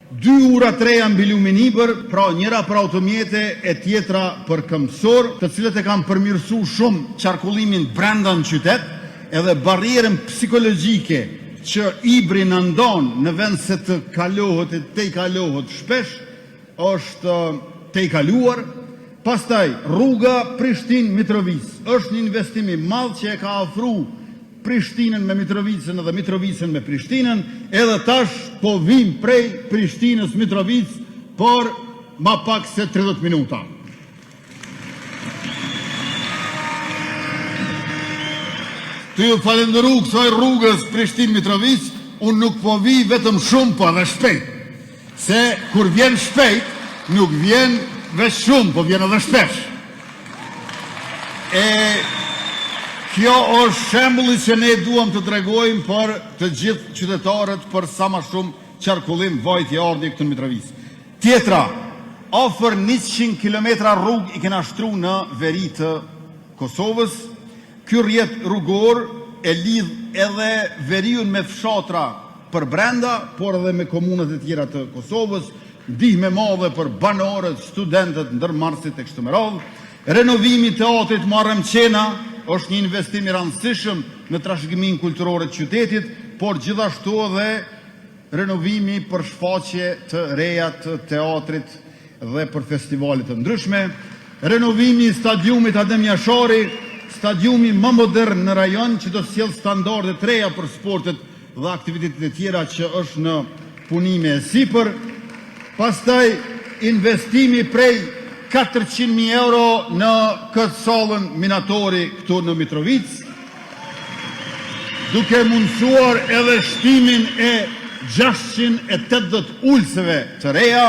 2 ura të reja mbi luminibër, pra njëra për automjete e tjetra për këmbësor, të cilët e kanë përmirësu shumë qarkullimin brenda në qytet, edhe barrierën psikologjike që Ibri në ndonë në vend se të kalohet e te i kalohet shpesh, është te i kaluar. Pastaj, rruga Prishtinë-Mitrovic është një investimi madh që e ka afru Prishtinën me Mitrovicën edhe Mitrovicën me Prishtinën, edhe tash po vim prej Prishtinës Mitrovic, por ma pak se 30 minuta. Të ju falenderu kësaj rrugës Prishtinë-Mitrovic, unë nuk po vi vetëm shumë, po edhe shpejt. Se kur vjen shpejt, nuk vjen veç shumë, po vjen edhe shpesh. Kjo është shembulli që ne duam të tregojmë për të gjithë qytetarët për sa ma shumë qarkullim vajtje ardhje këtë në Mitrovic. Tjetra, afër 100 km rrugë i kena shtru në veri të Kosovës. Ky rrjet rrugor e lidh edhe veriun me fshatra për brenda, por edhe me komunat e tjera të Kosovës, ndihmë madhe për banorët, studentët, ndërmarrësit e kështu me radhë. Renovimi teatrit Muharrem Qena është një investim i rëndësishëm në trashëgiminë kulturore të qytetit, por gjithashtu edhe renovimi për shfaqje të reja të teatrit dhe për festivalet të ndryshme, renovimi i stadiumit Adem Jashari, stadiumi më modern në rajon që do sjell standarde të reja për sportet dhe aktivitetet e tjera që është në punime e sipër. Pastaj investimi prej 400.000 euro në këtë sallën minatori këtu në Mitrovic, duke mundësuar edhe shtimin e 680 ulëseve të reja,